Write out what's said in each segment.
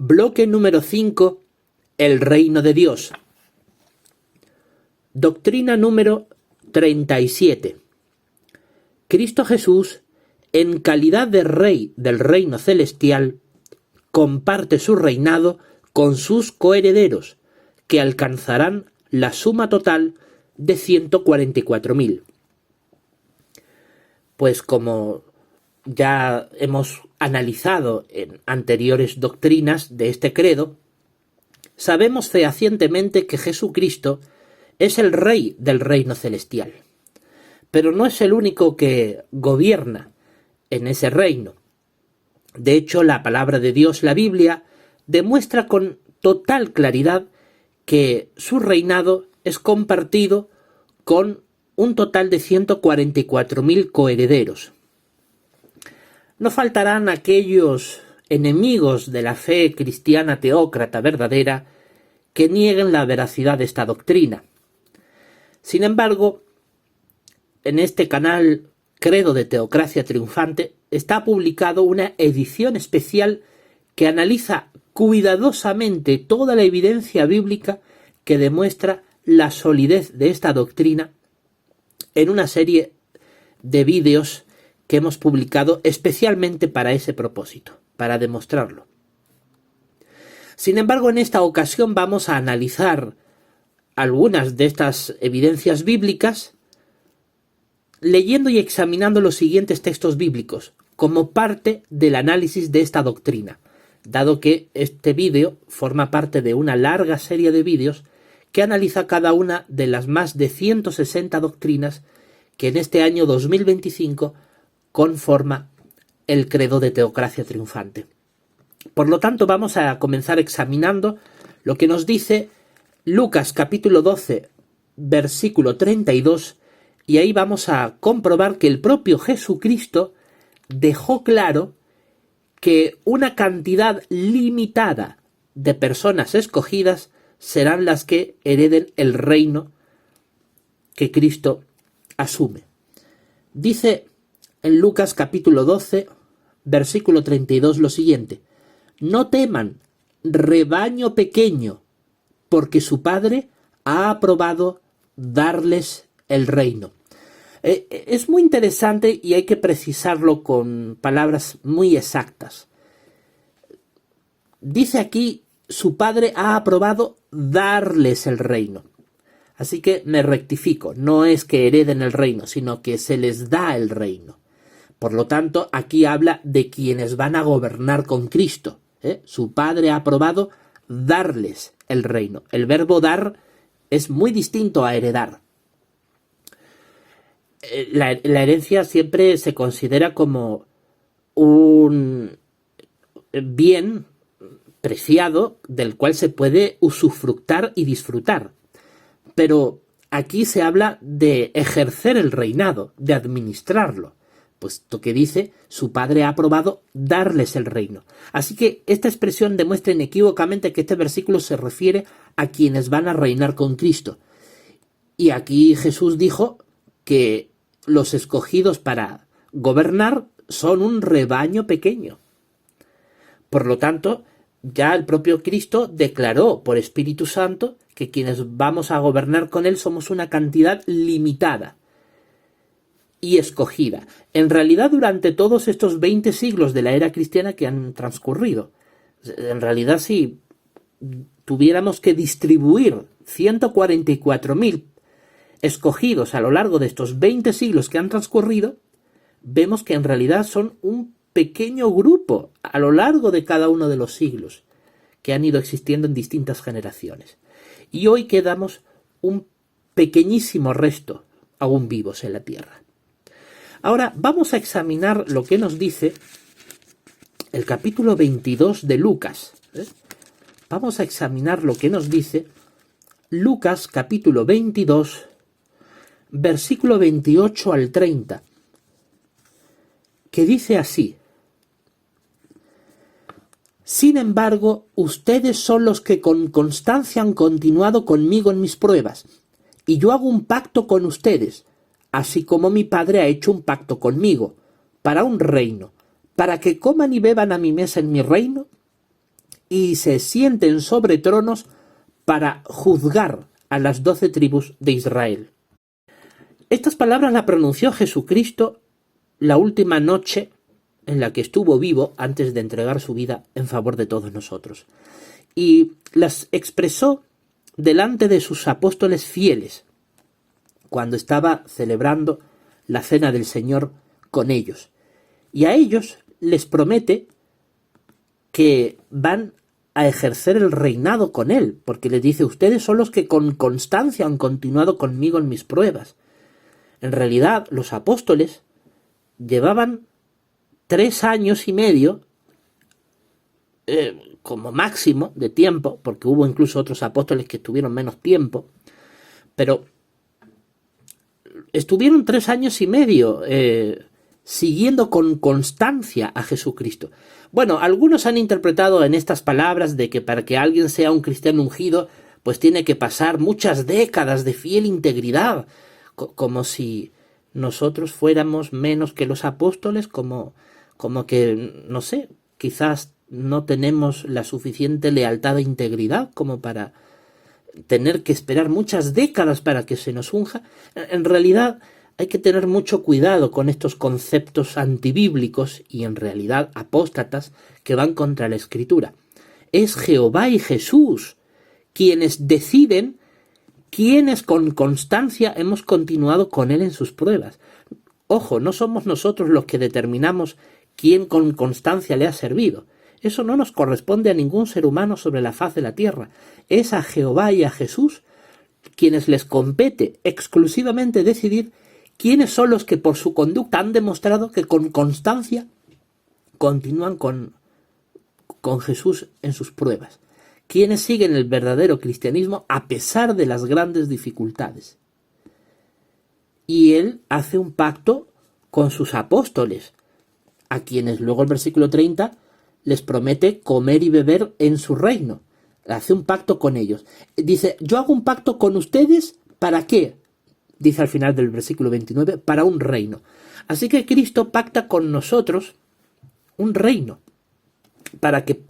Bloque número 5. El reino de Dios. Doctrina número 37. Cristo Jesús, en calidad de Rey del reino celestial, comparte su reinado con sus coherederos, que alcanzarán la suma total de 144.000. Pues como ya hemos analizado en anteriores doctrinas de este credo, sabemos fehacientemente que Jesucristo es el Rey del reino celestial, pero no es el único que gobierna en ese reino. De hecho, la palabra de Dios, la Biblia, demuestra con total claridad que su reinado es compartido con un total de 144.000 coherederos. No faltarán aquellos enemigos de la fe cristiana teócrata verdadera que nieguen la veracidad de esta doctrina. Sin embargo, en este canal Credo de Teocracia Triunfante está publicado una edición especial que analiza cuidadosamente toda la evidencia bíblica que demuestra la solidez de esta doctrina en una serie de vídeos que hemos publicado especialmente para ese propósito, para demostrarlo. Sin embargo, en esta ocasión vamos a analizar algunas de estas evidencias bíblicas leyendo y examinando los siguientes textos bíblicos como parte del análisis de esta doctrina, dado que este vídeo forma parte de una larga serie de vídeos que analiza cada una de las más de 160 doctrinas que en este año 2025 conforma el credo de Teocracia Triunfante. Por lo tanto, vamos a comenzar examinando lo que nos dice Lucas capítulo 12, versículo 32, y ahí vamos a comprobar que el propio Jesucristo dejó claro que una cantidad limitada de personas escogidas serán las que hereden el reino que Cristo asume. Dice en Lucas capítulo 12, versículo 32 lo siguiente: no teman, rebaño pequeño, porque su Padre ha aprobado darles el reino. Es muy interesante y hay que precisarlo con palabras muy exactas. Dice aquí, su Padre ha aprobado darles el reino. Así que me rectifico, no es que hereden el reino, sino que se les da el reino. Por lo tanto, aquí habla de quienes van a gobernar con Cristo. Su Padre ha aprobado darles el reino. El verbo dar es muy distinto a heredar. La herencia siempre se considera como un bien preciado del cual se puede usufructar y disfrutar. Pero aquí se habla de ejercer el reinado, de administrarlo, puesto que dice, su Padre ha aprobado darles el reino. Así que esta expresión demuestra inequívocamente que este versículo se refiere a quienes van a reinar con Cristo. Y aquí Jesús dijo que los escogidos para gobernar son un rebaño pequeño. Por lo tanto, ya el propio Cristo declaró por Espíritu Santo que quienes vamos a gobernar con Él somos una cantidad limitada y escogida. En realidad, durante todos estos 20 siglos de la era cristiana que han transcurrido, en realidad si tuviéramos que distribuir 144.000 escogidos a lo largo de estos 20 siglos que han transcurrido, vemos que en realidad son un pequeño grupo a lo largo de cada uno de los siglos que han ido existiendo en distintas generaciones. Y hoy quedamos un pequeñísimo resto aún vivos en la tierra. Ahora vamos a examinar lo que nos dice el capítulo 22 de Lucas. Vamos a examinar lo que nos dice Lucas capítulo 22, versículo 28 al 30, que dice así: sin embargo, ustedes son los que con constancia han continuado conmigo en mis pruebas, y yo hago un pacto con ustedes, así como mi Padre ha hecho un pacto conmigo, para un reino, para que coman y beban a mi mesa en mi reino, y se sienten sobre tronos para juzgar a las 12 tribus de Israel. Estas palabras las pronunció Jesucristo la última noche en la que estuvo vivo antes de entregar su vida en favor de todos nosotros. Y las expresó delante de sus apóstoles fieles, cuando estaba celebrando la cena del Señor con ellos. Y a ellos les promete que van a ejercer el reinado con él, porque les dice: ustedes son los que con constancia han continuado conmigo en mis pruebas. En realidad, los apóstoles llevaban 3 años y medio, como máximo de tiempo, porque hubo incluso otros apóstoles que estuvieron menos tiempo, pero estuvieron 3 años y medio siguiendo con constancia a Jesucristo. Bueno, algunos han interpretado en estas palabras de que para que alguien sea un cristiano ungido, pues tiene que pasar muchas décadas de fiel integridad, como si nosotros fuéramos menos que los apóstoles, como que, no sé, quizás no tenemos la suficiente lealtad e integridad como para tener que esperar muchas décadas para que se nos unja. En realidad hay que tener mucho cuidado con estos conceptos antibíblicos y en realidad apóstatas que van contra la Escritura. Es Jehová y Jesús quienes deciden quiénes con constancia hemos continuado con él en sus pruebas. Ojo, no somos nosotros los que determinamos quién con constancia le ha servido. Eso no nos corresponde a ningún ser humano sobre la faz de la tierra. Es a Jehová y a Jesús quienes les compete exclusivamente decidir quiénes son los que por su conducta han demostrado que con constancia continúan con Jesús en sus pruebas. Quienes siguen el verdadero cristianismo a pesar de las grandes dificultades. Y él hace un pacto con sus apóstoles, a quienes luego el versículo 30 les promete comer y beber en su reino. Hace un pacto con ellos. Dice: yo hago un pacto con ustedes, ¿para qué? Dice al final del versículo 29, para un reino. Así que Cristo pacta con nosotros un reino, para que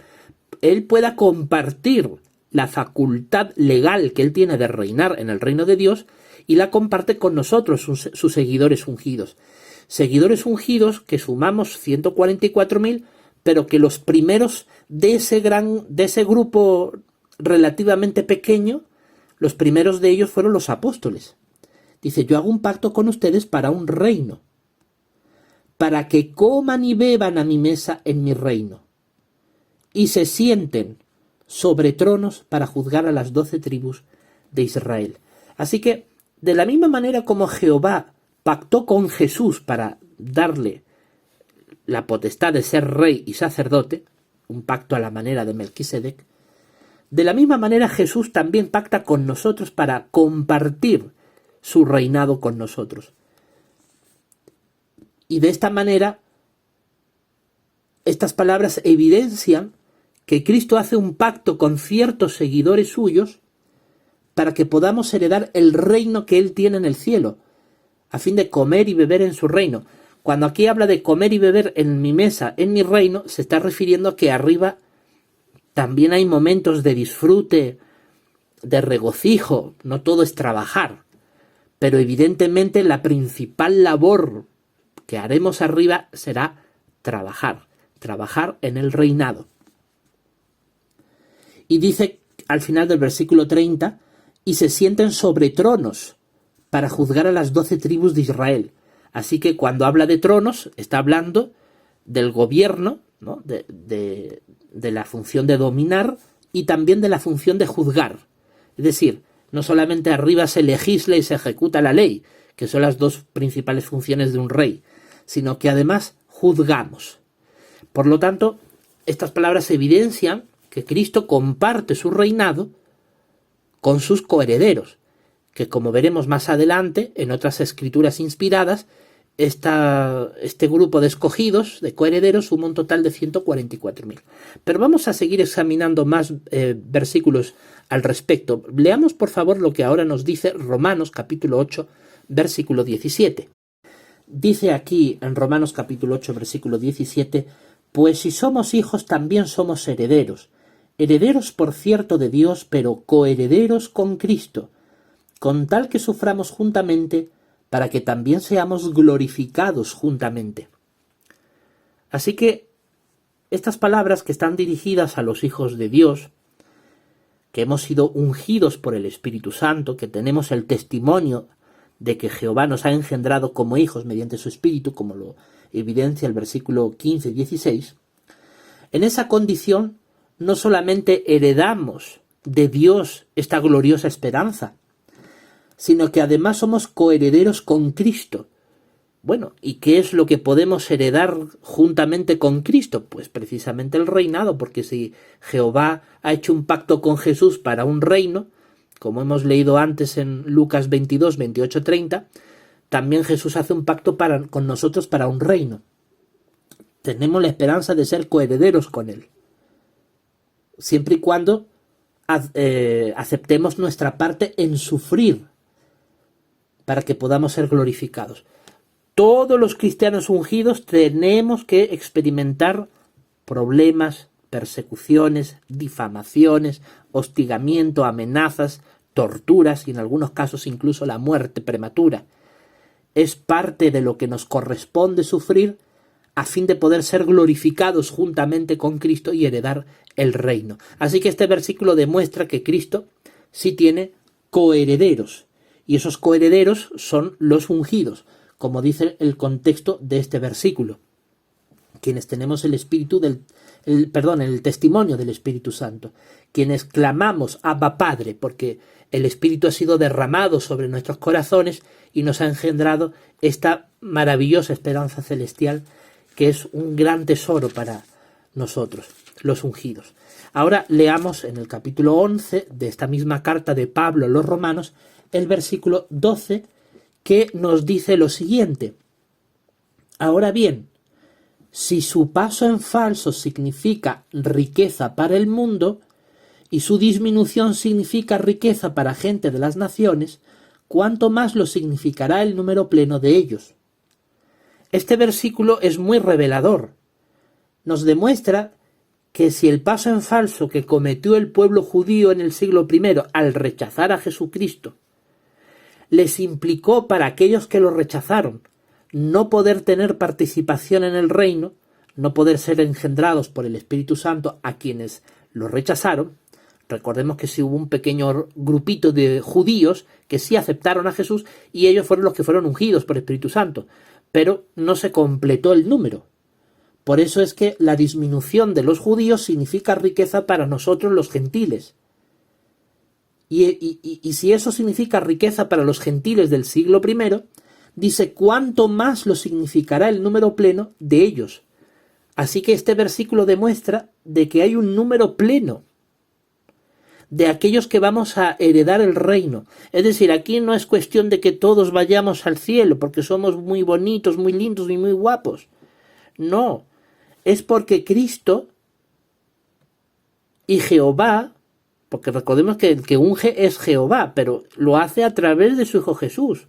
él pueda compartir la facultad legal que él tiene de reinar en el reino de Dios, y la comparte con nosotros, sus seguidores ungidos. Seguidores ungidos que sumamos 144.000, pero que los primeros de ese grupo relativamente pequeño, los primeros de ellos fueron los apóstoles. Dice: yo hago un pacto con ustedes para un reino, para que coman y beban a mi mesa en mi reino, y se sienten sobre tronos para juzgar a las 12 tribus de Israel. Así que, de la misma manera como Jehová pactó con Jesús para darle la potestad de ser rey y sacerdote, un pacto a la manera de Melquisedec, de la misma manera Jesús también pacta con nosotros para compartir su reinado con nosotros. Y de esta manera, estas palabras evidencian que Cristo hace un pacto con ciertos seguidores suyos para que podamos heredar el reino que él tiene en el cielo, a fin de comer y beber en su reino. Cuando aquí habla de comer y beber en mi mesa, en mi reino, se está refiriendo a que arriba también hay momentos de disfrute, de regocijo, no todo es trabajar, pero evidentemente la principal labor que haremos arriba será trabajar en el reinado. Y dice al final del versículo 30, y se sienten sobre tronos para juzgar a las 12 tribus de Israel. Así que cuando habla de tronos, está hablando del gobierno, ¿no? de la función de dominar y también de la función de juzgar. Es decir, no solamente arriba se legisla y se ejecuta la ley, que son las dos principales funciones de un rey, sino que además juzgamos. Por lo tanto, estas palabras evidencian que Cristo comparte su reinado con sus coherederos, que como veremos más adelante en otras escrituras inspiradas, este grupo de escogidos, de coherederos, suma un total de 144.000. Pero vamos a seguir examinando más versículos al respecto. Leamos por favor lo que ahora nos dice Romanos capítulo 8, versículo 17. Dice aquí en Romanos capítulo 8, versículo 17, pues si somos hijos también somos herederos, herederos por cierto de Dios, pero coherederos con Cristo, con tal que suframos juntamente, para que también seamos glorificados juntamente. Así que estas palabras que están dirigidas a los hijos de Dios, que hemos sido ungidos por el Espíritu Santo, que tenemos el testimonio de que Jehová nos ha engendrado como hijos mediante su Espíritu, como lo evidencia el versículo 15 y 16, en esa condición no solamente heredamos de Dios esta gloriosa esperanza, sino que además somos coherederos con Cristo. Bueno, ¿y qué es lo que podemos heredar juntamente con Cristo? Pues precisamente el reinado, porque si Jehová ha hecho un pacto con Jesús para un reino, como hemos leído antes en Lucas 22, 28, 30, también Jesús hace un pacto con nosotros para un reino. Tenemos la esperanza de ser coherederos con Él, siempre y cuando aceptemos nuestra parte en sufrir para que podamos ser glorificados. Todos los cristianos ungidos tenemos que experimentar problemas, persecuciones, difamaciones, hostigamiento, amenazas, torturas y en algunos casos incluso la muerte prematura. Es parte de lo que nos corresponde sufrir a fin de poder ser glorificados juntamente con Cristo y heredar el reino. Así que este versículo demuestra que Cristo sí tiene coherederos, y esos coherederos son los ungidos, como dice el contexto de este versículo, quienes tenemos el testimonio del Espíritu Santo, quienes clamamos Abba Padre, porque el Espíritu ha sido derramado sobre nuestros corazones y nos ha engendrado esta maravillosa esperanza celestial, que es un gran tesoro para nosotros, los ungidos. Ahora leamos en el capítulo 11 de esta misma carta de Pablo a los romanos, el versículo 12, que nos dice lo siguiente: ahora bien, si su paso en falso significa riqueza para el mundo y su disminución significa riqueza para gente de las naciones, ¿cuánto más lo significará el número pleno de ellos? Este versículo es muy revelador. Nos demuestra que si el paso en falso que cometió el pueblo judío en el siglo I al rechazar a Jesucristo les implicó para aquellos que lo rechazaron no poder tener participación en el reino, no poder ser engendrados por el Espíritu Santo a quienes lo rechazaron. Recordemos que sí hubo un pequeño grupito de judíos que sí aceptaron a Jesús y ellos fueron los que fueron ungidos por el Espíritu Santo, pero no se completó el número. Por eso es que la disminución de los judíos significa riqueza para nosotros los gentiles. Y si eso significa riqueza para los gentiles del siglo I, dice cuánto más lo significará el número pleno de ellos. Así que este versículo demuestra de que hay un número pleno de aquellos que vamos a heredar el reino. Es decir, aquí no es cuestión de que todos vayamos al cielo porque somos muy bonitos, muy lindos y muy guapos. No, es porque Cristo y Jehová, porque recordemos que el que unge es Jehová, pero lo hace a través de su Hijo Jesús.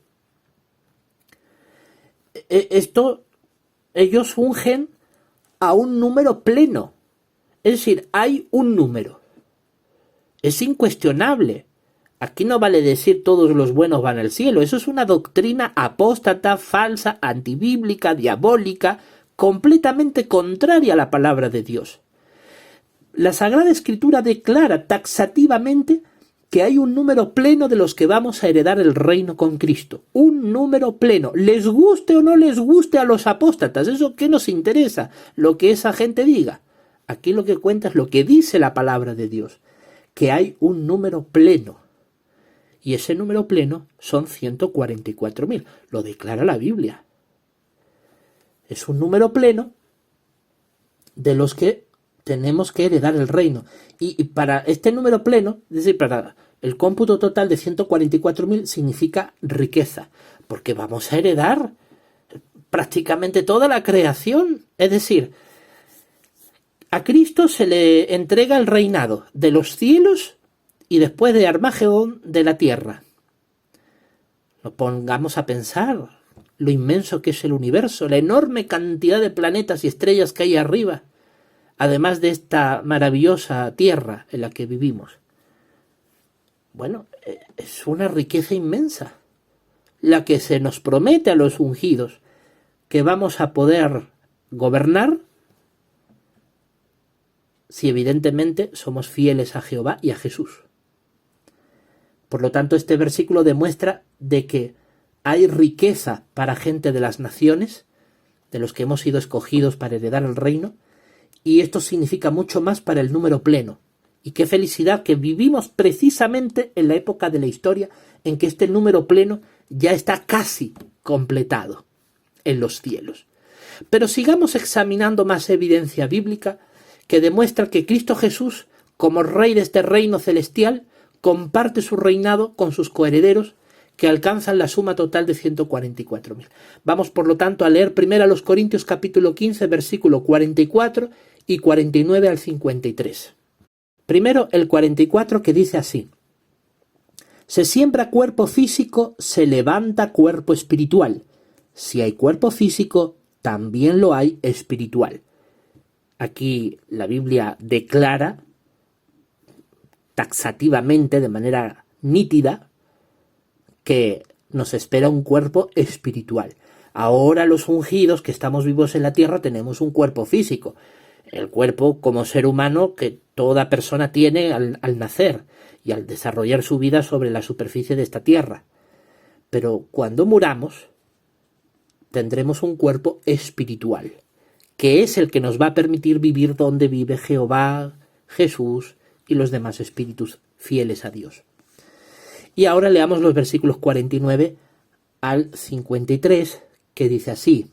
Ellos ungen a un número pleno. Es decir, hay un número. Es incuestionable. Aquí no vale decir todos los buenos van al cielo. Eso es una doctrina apóstata, falsa, antibíblica, diabólica, completamente contraria a la palabra de Dios. La Sagrada Escritura declara taxativamente que hay un número pleno de los que vamos a heredar el reino con Cristo. Un número pleno. Les guste o no les guste a los apóstatas, ¿eso qué nos interesa? Lo que esa gente diga. Aquí lo que cuenta es lo que dice la palabra de Dios, que hay un número pleno. Y ese número pleno son 144.000. Lo declara la Biblia. Es un número pleno de los que tenemos que heredar el reino. Y para este número pleno, es decir, para el cómputo total de 144.000 significa riqueza, porque vamos a heredar prácticamente toda la creación. Es decir, a Cristo se le entrega el reinado de los cielos y después de Armagedón de la tierra. Nos pongamos a pensar lo inmenso que es el universo, la enorme cantidad de planetas y estrellas que hay arriba. además de esta maravillosa tierra en la que vivimos? Bueno, es una riqueza inmensa la que se nos promete a los ungidos, que vamos a poder gobernar si evidentemente somos fieles a Jehová y a Jesús. Por lo tanto, este versículo demuestra de que hay riqueza para gente de las naciones, de los que hemos sido escogidos para heredar el reino, y esto significa mucho más para el número pleno. Y qué felicidad que vivimos precisamente en la época de la historia en que este número pleno ya está casi completado en los cielos. Pero sigamos examinando más evidencia bíblica que demuestra que Cristo Jesús, como Rey de este reino celestial, comparte su reinado con sus coherederos, que alcanzan la suma total de 144.000. Vamos, por lo tanto, a leer primero a los Corintios capítulo 15, versículo 44 y 49 al 53. Primero el 44, que dice así: se siembra cuerpo físico, se levanta cuerpo espiritual. Si hay cuerpo físico, también lo hay espiritual. Aquí la Biblia declara taxativamente, de manera nítida, que nos espera un cuerpo espiritual. Ahora los ungidos que estamos vivos en la tierra tenemos un cuerpo físico, el cuerpo como ser humano que toda persona tiene al nacer y al desarrollar su vida sobre la superficie de esta tierra. Pero cuando muramos, tendremos un cuerpo espiritual, que es el que nos va a permitir vivir donde vive Jehová, Jesús y los demás espíritus fieles a Dios. Y ahora leamos los versículos 49 al 53, que dice así: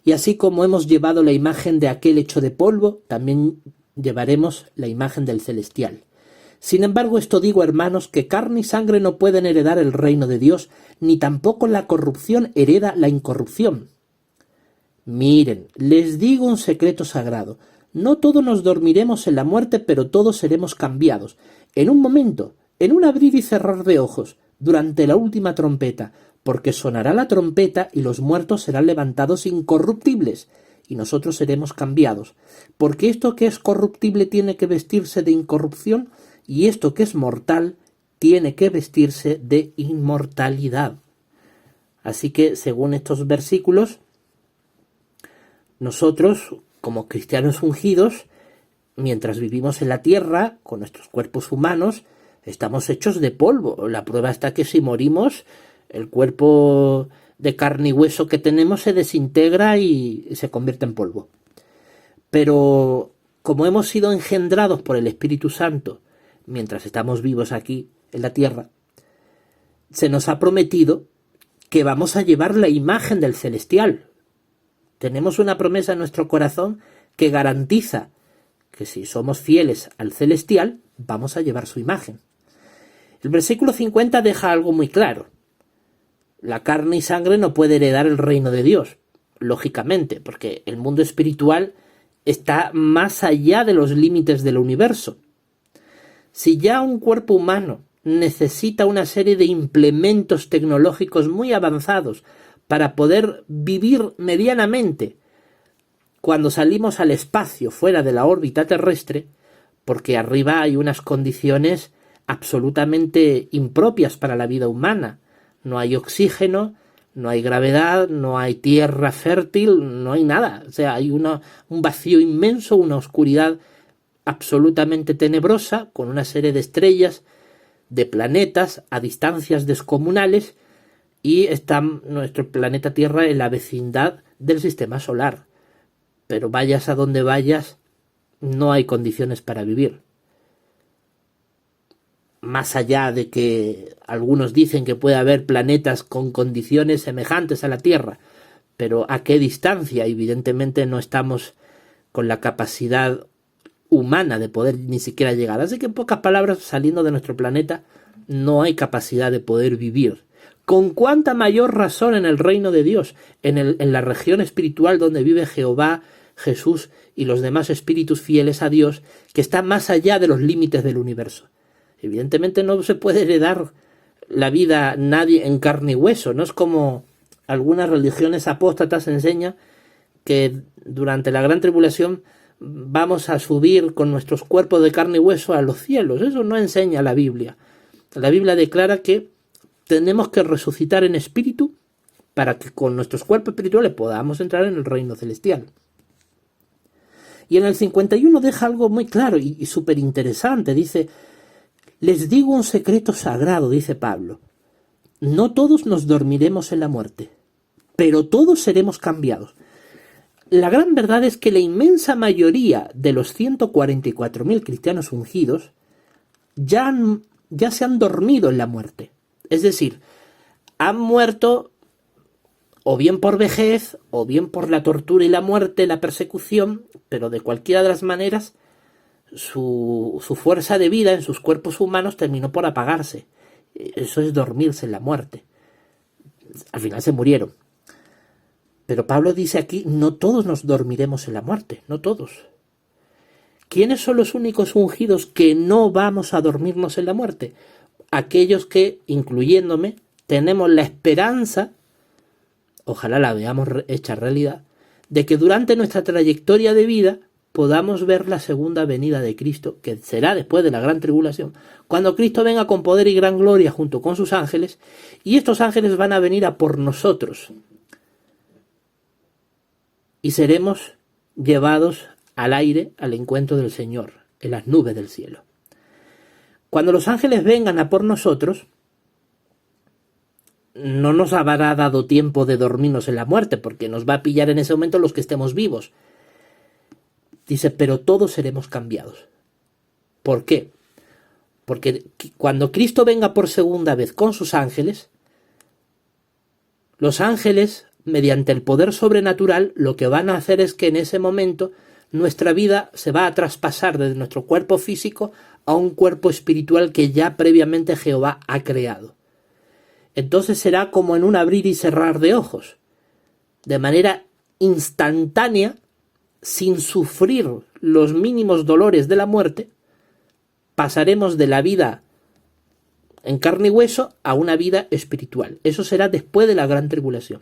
y así como hemos llevado la imagen de aquel hecho de polvo, también llevaremos la imagen del celestial. Sin embargo, esto digo, hermanos, que carne y sangre no pueden heredar el reino de Dios, ni tampoco la corrupción hereda la incorrupción. Miren, les digo un secreto sagrado: no todos nos dormiremos en la muerte, pero todos seremos cambiados, en un momento, en un abrir y cerrar de ojos, durante la última trompeta, porque sonará la trompeta y los muertos serán levantados incorruptibles, y nosotros seremos cambiados, porque esto que es corruptible tiene que vestirse de incorrupción, y esto que es mortal tiene que vestirse de inmortalidad. Así que, según estos versículos, nosotros, como cristianos ungidos, mientras vivimos en la tierra, con nuestros cuerpos humanos, estamos hechos de polvo. La prueba está que si morimos, el cuerpo de carne y hueso que tenemos se desintegra y se convierte en polvo. Pero como hemos sido engendrados por el Espíritu Santo mientras estamos vivos aquí en la tierra, se nos ha prometido que vamos a llevar la imagen del celestial. Tenemos una promesa en nuestro corazón que garantiza que si somos fieles al celestial, vamos a llevar su imagen. El versículo 50 deja algo muy claro. La carne y sangre no puede heredar el reino de Dios, lógicamente, porque el mundo espiritual está más allá de los límites del universo. Si ya un cuerpo humano necesita una serie de implementos tecnológicos muy avanzados para poder vivir medianamente cuando salimos al espacio fuera de la órbita terrestre, porque arriba hay unas condiciones absolutamente impropias para la vida humana. No hay oxígeno, no hay gravedad, no hay tierra fértil, no hay nada. O sea, hay un vacío inmenso, una oscuridad absolutamente tenebrosa, con una serie de estrellas, de planetas a distancias descomunales, y está nuestro planeta Tierra en la vecindad del sistema solar. Pero vayas a donde vayas, no hay condiciones para vivir. Más allá de que algunos dicen que puede haber planetas con condiciones semejantes a la Tierra, pero ¿a qué distancia? Evidentemente no estamos con la capacidad humana de poder ni siquiera llegar. Así que en pocas palabras, saliendo de nuestro planeta, no hay capacidad de poder vivir. ¿Con cuánta mayor razón en el reino de Dios, en la región espiritual donde vive Jehová, Jesús y los demás espíritus fieles a Dios, que está más allá de los límites del universo? Evidentemente no se puede heredar la vida nadie en carne y hueso. No es como algunas religiones apóstatas enseñan que durante la gran tribulación vamos a subir con nuestros cuerpos de carne y hueso a los cielos. Eso no enseña la Biblia. La Biblia declara que tenemos que resucitar en espíritu para que con nuestros cuerpos espirituales podamos entrar en el reino celestial. Y en el 51 deja algo muy claro y súper interesante. Dice: les digo un secreto sagrado, dice Pablo. No todos nos dormiremos en la muerte, pero todos seremos cambiados. La gran verdad es que la inmensa mayoría de los 144.000 cristianos ungidos ya se han dormido en la muerte. Es decir, han muerto o bien por vejez, o bien por la tortura y la muerte, la persecución, pero de cualquiera de las maneras su fuerza de vida en sus cuerpos humanos terminó por apagarse. Eso es dormirse en la muerte. Al final se murieron. Pero Pablo dice aquí: no todos nos dormiremos en la muerte, no todos. ¿Quiénes son los únicos ungidos que no vamos a dormirnos en la muerte? Aquellos que, incluyéndome, tenemos la esperanza, ojalá la veamos hecha realidad, de que durante nuestra trayectoria de vida podamos ver la segunda venida de Cristo, que será después de la gran tribulación, cuando Cristo venga con poder y gran gloria junto con sus ángeles, y estos ángeles van a venir a por nosotros, y seremos llevados al aire, al encuentro del Señor, en las nubes del cielo. Cuando los ángeles vengan a por nosotros, no nos habrá dado tiempo de dormirnos en la muerte, porque nos va a pillar en ese momento los que estemos vivos. Dice: pero todos seremos cambiados. ¿Por qué? Porque cuando Cristo venga por segunda vez con sus ángeles, los ángeles, mediante el poder sobrenatural, lo que van a hacer es que en ese momento nuestra vida se va a traspasar desde nuestro cuerpo físico a un cuerpo espiritual que ya previamente Jehová ha creado. Entonces será como en un abrir y cerrar de ojos. De manera instantánea, sin sufrir los mínimos dolores de la muerte, pasaremos de la vida en carne y hueso a una vida espiritual. Eso será después de la gran tribulación.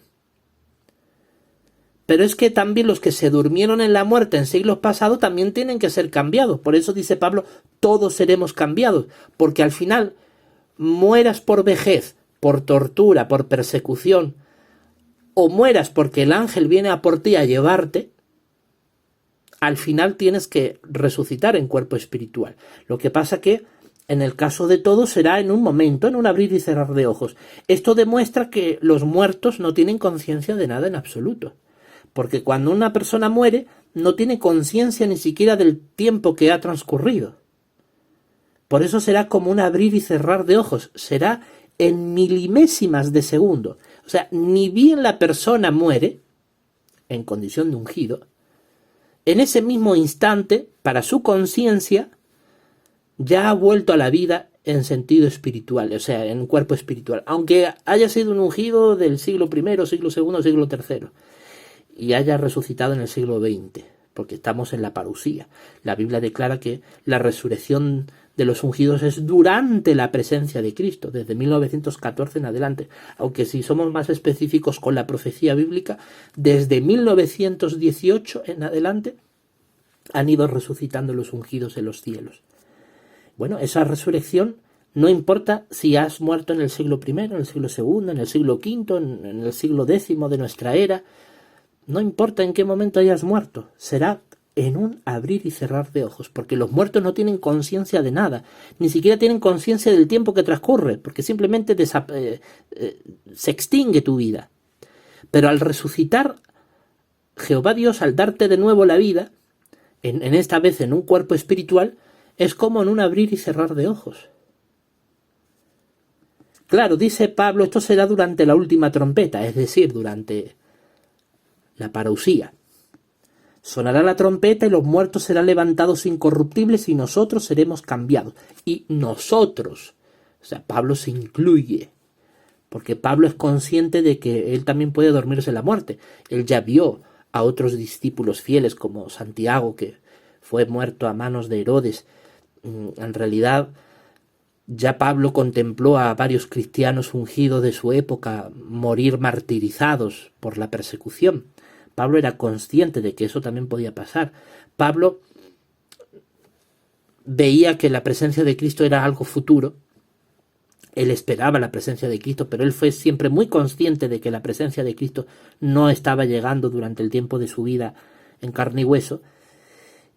Pero es que también los que se durmieron en la muerte en siglos pasados también tienen que ser cambiados. Por eso dice Pablo: todos seremos cambiados. Porque al final, mueras por vejez, por tortura, por persecución, o mueras porque el ángel viene a por ti a llevarte, al final tienes que resucitar en cuerpo espiritual. Lo que pasa que en el caso de todos será en un momento, en un abrir y cerrar de ojos. Esto demuestra que los muertos no tienen conciencia de nada en absoluto. Porque cuando una persona muere, no tiene conciencia ni siquiera del tiempo que ha transcurrido. Por eso será como un abrir y cerrar de ojos. Será en milimésimas de segundo. O sea, ni bien la persona muere, en condición de ungido, en ese mismo instante, para su conciencia, ya ha vuelto a la vida en sentido espiritual, o sea, en cuerpo espiritual. Aunque haya sido un ungido del siglo I, siglo II, siglo III, y haya resucitado en el siglo XX, porque estamos en la parusía. La Biblia declara que la resurrección de los ungidos es durante la presencia de Cristo, desde 1914 en adelante, aunque si somos más específicos con la profecía bíblica, desde 1918 en adelante han ido resucitando los ungidos en los cielos. Bueno, esa resurrección no importa si has muerto en el siglo I, en el siglo II, en el siglo V, en el siglo X de nuestra era. No importa en qué momento hayas muerto, será en un abrir y cerrar de ojos, porque los muertos no tienen conciencia de nada, ni siquiera tienen conciencia del tiempo que transcurre, porque simplemente se extingue tu vida. Pero al resucitar, Jehová Dios, al darte de nuevo la vida, en esta vez en un cuerpo espiritual, es como en un abrir y cerrar de ojos. Claro, dice Pablo, esto será durante la última trompeta, es decir, durante la parusía. Sonará la trompeta y los muertos serán levantados incorruptibles y nosotros seremos cambiados. Y nosotros, o sea, Pablo se incluye, porque Pablo es consciente de que él también puede dormirse en la muerte. Él ya vio a otros discípulos fieles como Santiago, que fue muerto a manos de Herodes. En realidad, ya Pablo contempló a varios cristianos ungidos de su época morir martirizados por la persecución. Pablo era consciente de que eso también podía pasar. Pablo veía que la presencia de Cristo era algo futuro. Él esperaba la presencia de Cristo, pero él fue siempre muy consciente de que la presencia de Cristo no estaba llegando durante el tiempo de su vida en carne y hueso.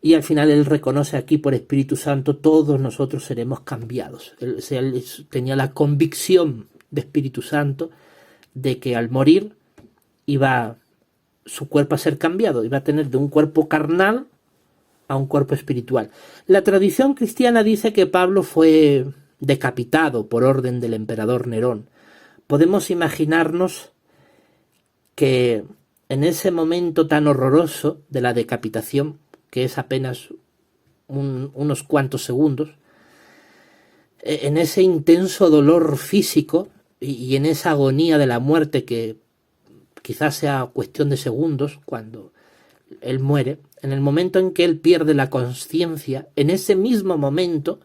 Y al final él reconoce aquí por Espíritu Santo, todos nosotros seremos cambiados. Él tenía la convicción de Espíritu Santo de que al morir iba su cuerpo a ser cambiado, iba a tener de un cuerpo carnal a un cuerpo espiritual. La tradición cristiana dice que Pablo fue decapitado por orden del emperador Nerón. Podemos imaginarnos que en ese momento tan horroroso de la decapitación, que es apenas unos cuantos segundos, en ese intenso dolor físico y en esa agonía de la muerte que quizás sea cuestión de segundos cuando él muere, en el momento en que él pierde la conciencia, en ese mismo momento,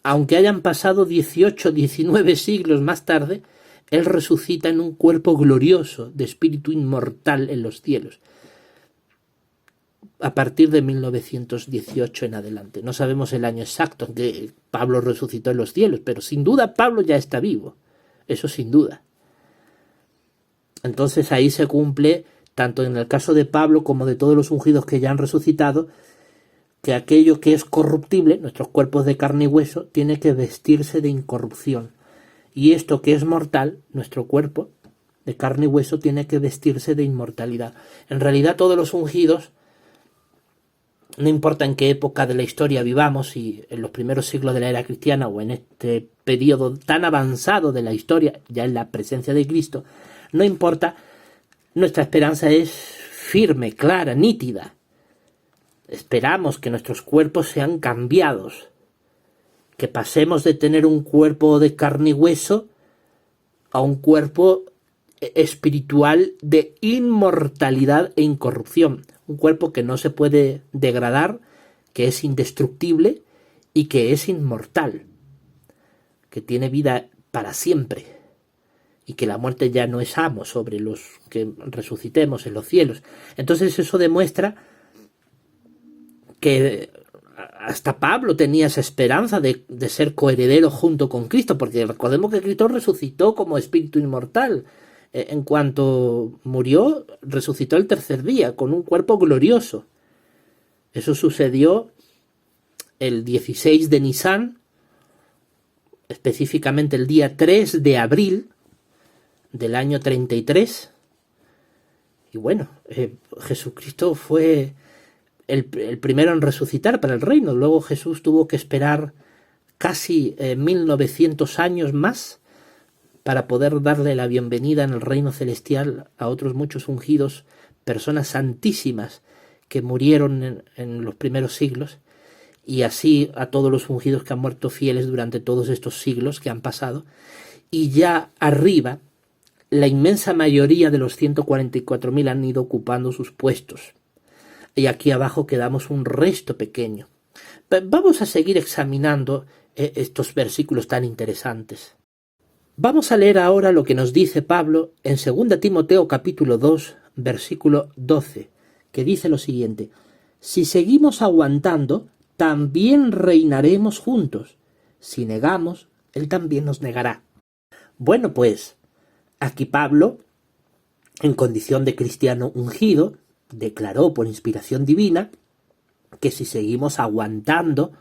aunque hayan pasado 18, 19 siglos más tarde, él resucita en un cuerpo glorioso de espíritu inmortal en los cielos. A partir de 1918 en adelante. No sabemos el año exacto en que Pablo resucitó en los cielos, pero sin duda Pablo ya está vivo. Eso sin duda. Entonces ahí se cumple, tanto en el caso de Pablo como de todos los ungidos que ya han resucitado, que aquello que es corruptible, nuestros cuerpos de carne y hueso, tiene que vestirse de incorrupción. Y esto que es mortal, nuestro cuerpo de carne y hueso, tiene que vestirse de inmortalidad. En realidad todos los ungidos, no importa en qué época de la historia vivamos, si en los primeros siglos de la era cristiana o en este periodo tan avanzado de la historia, ya en la presencia de Cristo, no importa, nuestra esperanza es firme, clara, nítida. Esperamos que nuestros cuerpos sean cambiados, que pasemos de tener un cuerpo de carne y hueso a un cuerpo espiritual de inmortalidad e incorrupción. Un cuerpo que no se puede degradar, que es indestructible y que es inmortal, que tiene vida para siempre y que la muerte ya no es amo sobre los que resucitemos en los cielos. Entonces eso demuestra que hasta Pablo tenía esa esperanza de ser coheredero junto con Cristo, porque recordemos que Cristo resucitó como espíritu inmortal. En cuanto murió, resucitó el tercer día con un cuerpo glorioso. Eso sucedió el 16 de Nisan, específicamente el día 3 de abril del año 33. Y bueno, Jesucristo fue el primero en resucitar para el reino. Luego Jesús tuvo que esperar casi 1900 años más para poder darle la bienvenida en el reino celestial a otros muchos ungidos, personas santísimas que murieron en los primeros siglos, y así a todos los ungidos que han muerto fieles durante todos estos siglos que han pasado. Y ya arriba, la inmensa mayoría de los 144.000 han ido ocupando sus puestos. Y aquí abajo quedamos un resto pequeño. Vamos a seguir examinando estos versículos tan interesantes. Vamos a leer ahora lo que nos dice Pablo en 2 Timoteo capítulo 2, versículo 12, que dice lo siguiente: si seguimos aguantando, también reinaremos juntos. Si negamos, él también nos negará. Bueno, pues, aquí Pablo, en condición de cristiano ungido, declaró por inspiración divina que si seguimos aguantando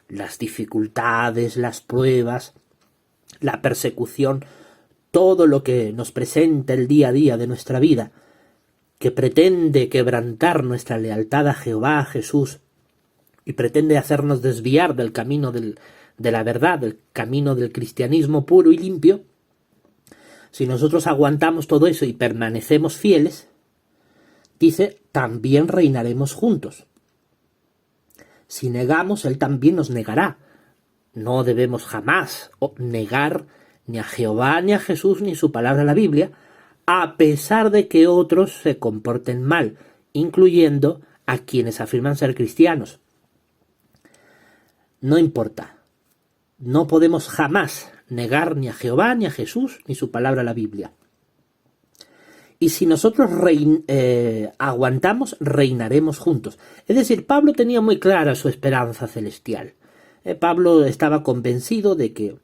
las dificultades, las pruebas, la persecución, todo lo que nos presenta el día a día de nuestra vida, que pretende quebrantar nuestra lealtad a Jehová, a Jesús, y pretende hacernos desviar del camino de la verdad, del camino del cristianismo puro y limpio, si nosotros aguantamos todo eso y permanecemos fieles, dice, también reinaremos juntos. Si negamos, él también nos negará. No debemos jamás negar ni a Jehová, ni a Jesús, ni su palabra, la Biblia, a pesar de que otros se comporten mal, incluyendo a quienes afirman ser cristianos. No importa. No podemos jamás negar ni a Jehová, ni a Jesús, ni su palabra, la Biblia. y si nosotros aguantamos, reinaremos juntos. Es decir, Pablo tenía muy clara su esperanza celestial. Pablo estaba convencido de que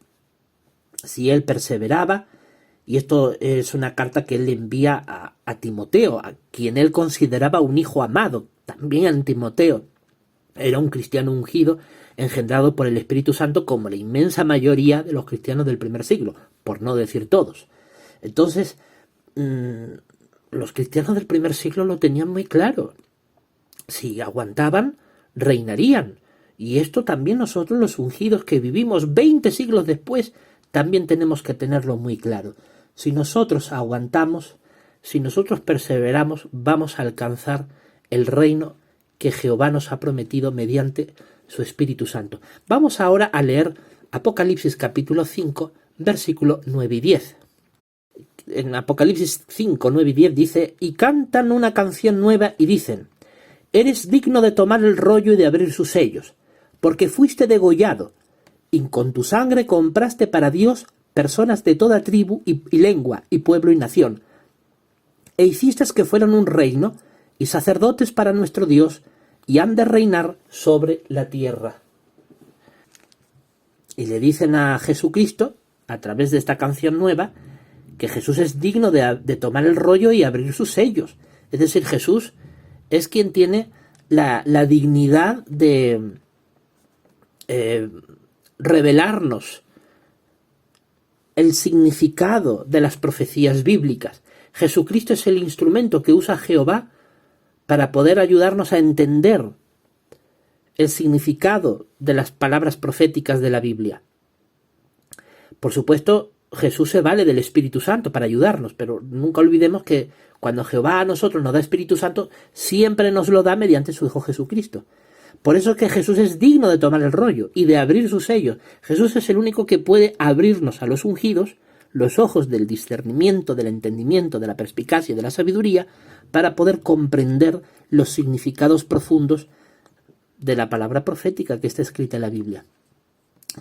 si él perseveraba, y esto es una carta que él le envía a Timoteo, a quien él consideraba un hijo amado, también Timoteo era un cristiano ungido, engendrado por el Espíritu Santo, como la inmensa mayoría de los cristianos del primer siglo, por no decir todos. Entonces, los cristianos del primer siglo lo tenían muy claro. Si aguantaban, reinarían. Y esto también nosotros, los ungidos que vivimos 20 siglos después, también tenemos que tenerlo muy claro. Si nosotros aguantamos, si nosotros perseveramos, vamos a alcanzar el reino que Jehová nos ha prometido mediante su Espíritu Santo. Vamos ahora a leer Apocalipsis capítulo 5, versículo 9 y 10. En Apocalipsis 5, 9 y 10 dice: y cantan una canción nueva y dicen: eres digno de tomar el rollo y de abrir sus sellos, porque fuiste degollado, y con tu sangre compraste para Dios personas de toda tribu y lengua y pueblo y nación, e hiciste que fueran un reino y sacerdotes para nuestro Dios, y han de reinar sobre la tierra. Y le dicen a Jesucristo, a través de esta canción nueva, que Jesús es digno de tomar el rollo y abrir sus sellos. Es decir, Jesús es quien tiene la dignidad de revelarnos el significado de las profecías bíblicas. Jesucristo es el instrumento que usa Jehová para poder ayudarnos a entender el significado de las palabras proféticas de la Biblia. Por supuesto, Jesús se vale del Espíritu Santo para ayudarnos, pero nunca olvidemos que cuando Jehová a nosotros nos da Espíritu Santo, siempre nos lo da mediante su Hijo Jesucristo. Por eso es que Jesús es digno de tomar el rollo y de abrir sus sellos. Jesús es el único que puede abrirnos a los ungidos los ojos del discernimiento, del entendimiento, de la perspicacia y de la sabiduría, para poder comprender los significados profundos de la palabra profética que está escrita en la Biblia.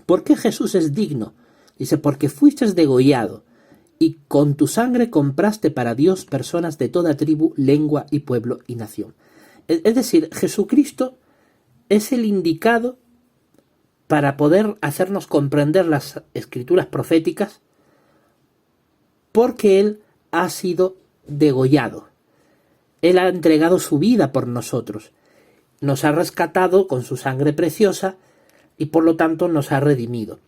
¿Por qué Jesús es digno? Dice: porque fuiste degollado, y con tu sangre compraste para Dios personas de toda tribu, lengua y pueblo y nación. Es decir, Jesucristo es el indicado para poder hacernos comprender las escrituras proféticas, porque Él ha sido degollado. Él ha entregado su vida por nosotros. Nos ha rescatado con su sangre preciosa y por lo tanto nos ha redimido.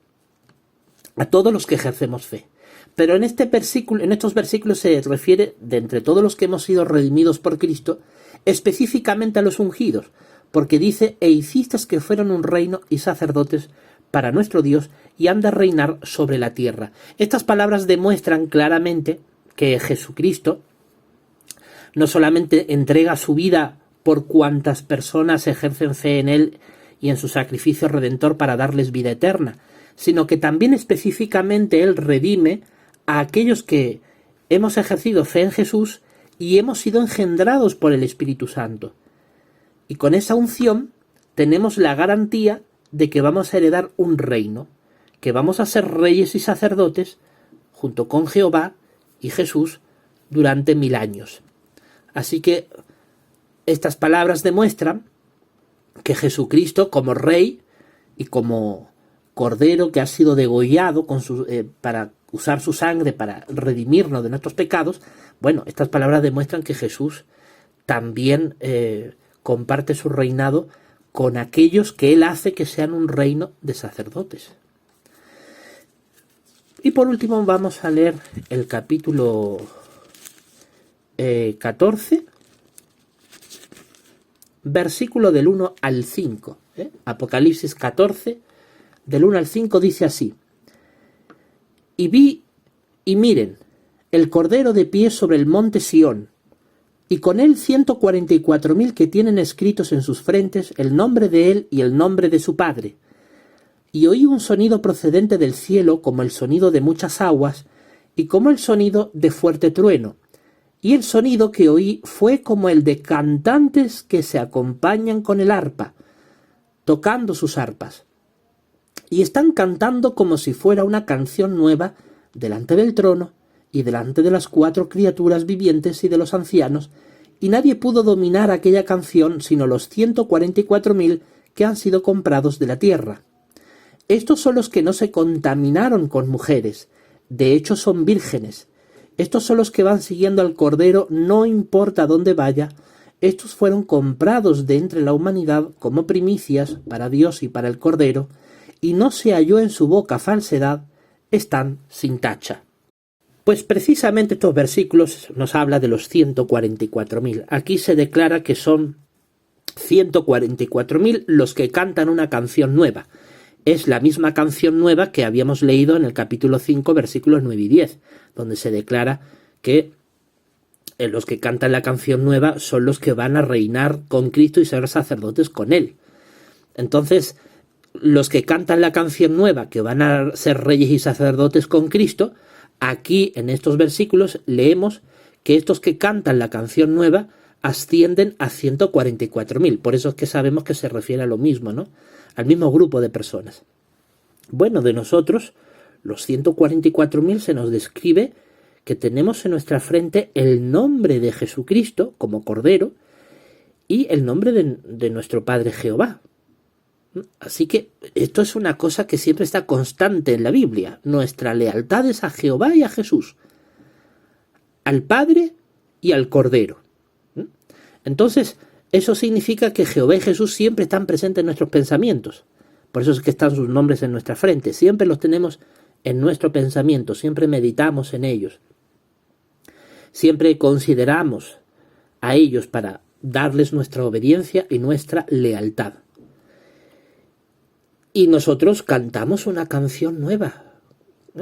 A todos los que ejercemos fe. Pero en estos versículos se refiere, de entre todos los que hemos sido redimidos por Cristo, específicamente a los ungidos, porque dice: e hiciste que fueran un reino y sacerdotes para nuestro Dios, y han de reinar sobre la tierra. Estas palabras demuestran claramente que Jesucristo no solamente entrega su vida por cuantas personas ejercen fe en Él y en su sacrificio redentor para darles vida eterna, sino que también específicamente Él redime a aquellos que hemos ejercido fe en Jesús y hemos sido engendrados por el Espíritu Santo. Y con esa unción tenemos la garantía de que vamos a heredar un reino, que vamos a ser reyes y sacerdotes junto con Jehová y Jesús durante 1000 años. Así que estas palabras demuestran que Jesucristo, como Rey y como Cordero que ha sido degollado para usar su sangre para redimirnos de nuestros pecados, bueno, estas palabras demuestran que Jesús también comparte su reinado con aquellos que Él hace que sean un reino de sacerdotes. Y por último vamos a leer el capítulo 14, versículo del 1 al 5. Apocalipsis 14, del 1 al 5 dice así: y vi, y miren, el Cordero de pie sobre el monte Sión, y con él 144,000 que tienen escritos en sus frentes el nombre de él y el nombre de su Padre. Y oí un sonido procedente del cielo como el sonido de muchas aguas, y como el sonido de fuerte trueno. Y el sonido que oí fue como el de cantantes que se acompañan con el arpa, tocando sus arpas. Y están cantando como si fuera una canción nueva delante del trono y delante de las 4 criaturas vivientes y de los ancianos, y nadie pudo dominar aquella canción sino los 144.000 que han sido comprados de la tierra. Estos son los que no se contaminaron con mujeres, de hecho son vírgenes. Estos son los que van siguiendo al Cordero, no importa dónde vaya. Estos fueron comprados de entre la humanidad como primicias para Dios y para el Cordero, y no se halló en su boca falsedad, están sin tacha. Pues precisamente estos versículos nos habla de los 144.000. Aquí se declara que son 144.000 los que cantan una canción nueva. Es la misma canción nueva que habíamos leído en el capítulo 5, versículos 9 y 10, donde se declara que los que cantan la canción nueva son los que van a reinar con Cristo y ser sacerdotes con Él. Entonces, los que cantan la canción nueva, que van a ser reyes y sacerdotes con Cristo, aquí en estos versículos leemos que estos que cantan la canción nueva ascienden a 144.000. Por eso es que sabemos que se refiere a lo mismo, ¿no? Al mismo grupo de personas. Bueno, de nosotros, los 144.000 se nos describe que tenemos en nuestra frente el nombre de Jesucristo como Cordero y el nombre de nuestro Padre Jehová. Así que esto es una cosa que siempre está constante en la Biblia. Nuestra lealtad es a Jehová y a Jesús, al Padre y al Cordero. Entonces, eso significa que Jehová y Jesús siempre están presentes en nuestros pensamientos. Por eso es que están sus nombres en nuestra frente. Siempre los tenemos en nuestro pensamiento, siempre meditamos en ellos. Siempre consideramos a ellos para darles nuestra obediencia y nuestra lealtad. Y nosotros cantamos una canción nueva.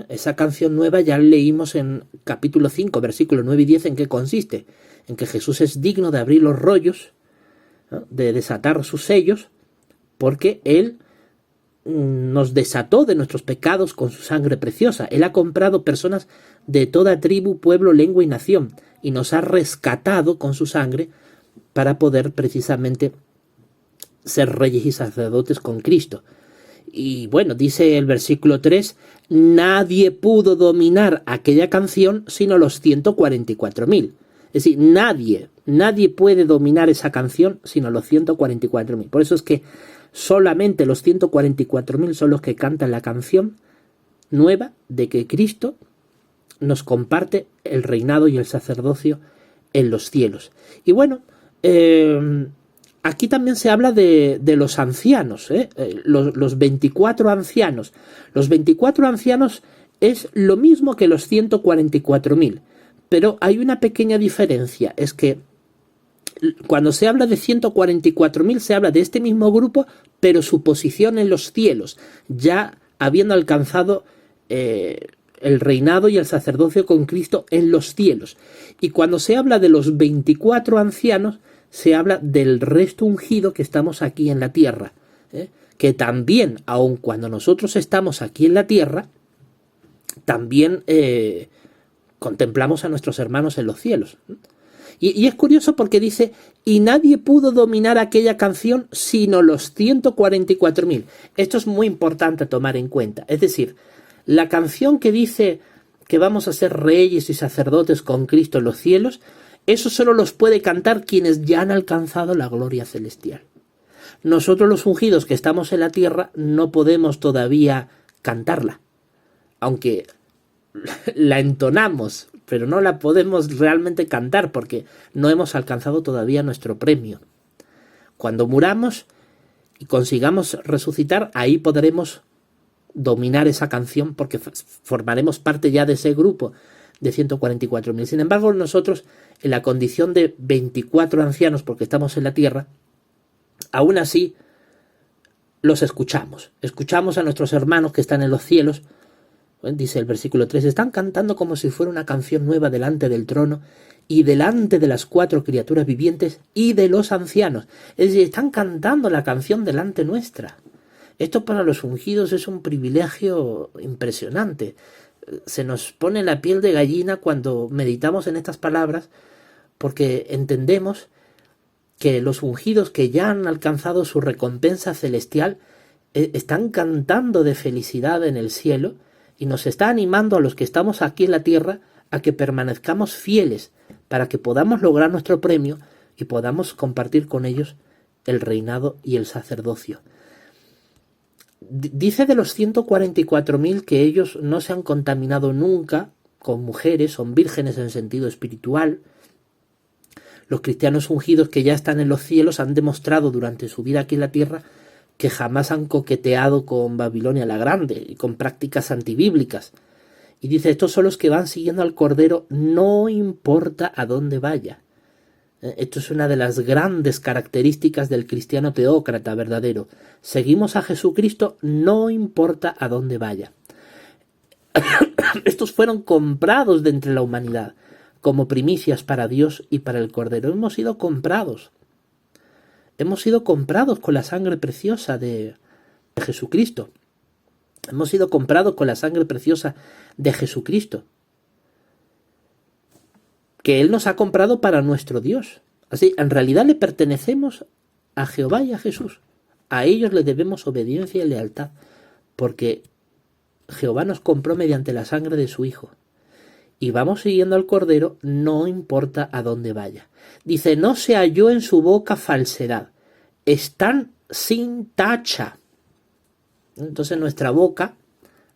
Esa canción nueva ya leímos en capítulo 5, versículos 9 y 10 en qué consiste. En que Jesús es digno de abrir los rollos, ¿no?, de desatar sus sellos, porque Él nos desató de nuestros pecados con su sangre preciosa. Él ha comprado personas de toda tribu, pueblo, lengua y nación, y nos ha rescatado con su sangre para poder precisamente ser reyes y sacerdotes con Cristo. Y bueno, dice el versículo 3, nadie pudo dominar aquella canción sino los 144.000. Es decir, nadie puede dominar esa canción sino los 144.000. Por eso es que solamente los 144.000 son los que cantan la canción nueva de que Cristo nos comparte el reinado y el sacerdocio en los cielos. Y bueno, aquí también se habla de los ancianos, los 24 ancianos. Los 24 ancianos es lo mismo que los 144.000, pero hay una pequeña diferencia, es que cuando se habla de 144.000 se habla de este mismo grupo, pero su posición en los cielos, ya habiendo alcanzado el reinado y el sacerdocio con Cristo en los cielos. Y cuando se habla de los 24 ancianos, se habla del resto ungido que estamos aquí en la tierra, que también, aun cuando nosotros estamos aquí en la tierra, también contemplamos a nuestros hermanos en los cielos. Y es curioso porque dice, y nadie pudo dominar aquella canción sino los 144.000. Esto es muy importante tomar en cuenta. Es decir, la canción que dice que vamos a ser reyes y sacerdotes con Cristo en los cielos, eso solo los puede cantar quienes ya han alcanzado la gloria celestial. Nosotros los ungidos que estamos en la tierra no podemos todavía cantarla, aunque la entonamos, pero no la podemos realmente cantar porque no hemos alcanzado todavía nuestro premio. Cuando muramos y consigamos resucitar, ahí podremos dominar esa canción porque formaremos parte ya de ese grupo de 144.000. Sin embargo, nosotros, en la condición de 24 ancianos, porque estamos en la tierra, aún así los escuchamos. Escuchamos a nuestros hermanos que están en los cielos. Dice el versículo 3, están cantando como si fuera una canción nueva delante del trono y delante de las 4 criaturas vivientes y de los ancianos. Es decir, están cantando la canción delante nuestra. Esto para los ungidos es un privilegio impresionante. Se nos pone la piel de gallina cuando meditamos en estas palabras, porque entendemos que los ungidos que ya han alcanzado su recompensa celestial están cantando de felicidad en el cielo y nos está animando a los que estamos aquí en la tierra a que permanezcamos fieles para que podamos lograr nuestro premio y podamos compartir con ellos el reinado y el sacerdocio. Dice de los 144.000 que ellos no se han contaminado nunca con mujeres, son vírgenes en sentido espiritual. Los cristianos ungidos que ya están en los cielos han demostrado durante su vida aquí en la tierra que jamás han coqueteado con Babilonia la Grande y con prácticas antibíblicas. Y dice, estos son los que van siguiendo al Cordero, no importa a dónde vaya. Esto es una de las grandes características del cristiano teócrata verdadero. Seguimos a Jesucristo, no importa a dónde vaya. Estos fueron comprados de entre la humanidad como primicias para Dios y para el Cordero. Hemos sido comprados. Hemos sido comprados con la sangre preciosa de Jesucristo. Hemos sido comprados con la sangre preciosa de Jesucristo, que Él nos ha comprado para nuestro Dios. Así, en realidad le pertenecemos a Jehová y a Jesús. A ellos le debemos obediencia y lealtad, porque Jehová nos compró mediante la sangre de su Hijo. Y vamos siguiendo al Cordero, no importa a dónde vaya. Dice, no se halló en su boca falsedad. Están sin tacha. Entonces en nuestra boca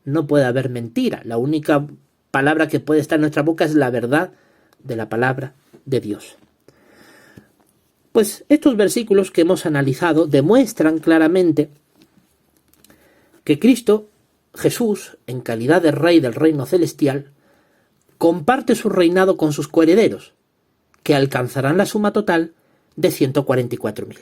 no puede haber mentira. La única palabra que puede estar en nuestra boca es la verdad de la palabra de Dios. Pues estos versículos que hemos analizado demuestran claramente que Cristo, Jesús, en calidad de Rey del reino celestial, comparte su reinado con sus coherederos, que alcanzarán la suma total de 144.000.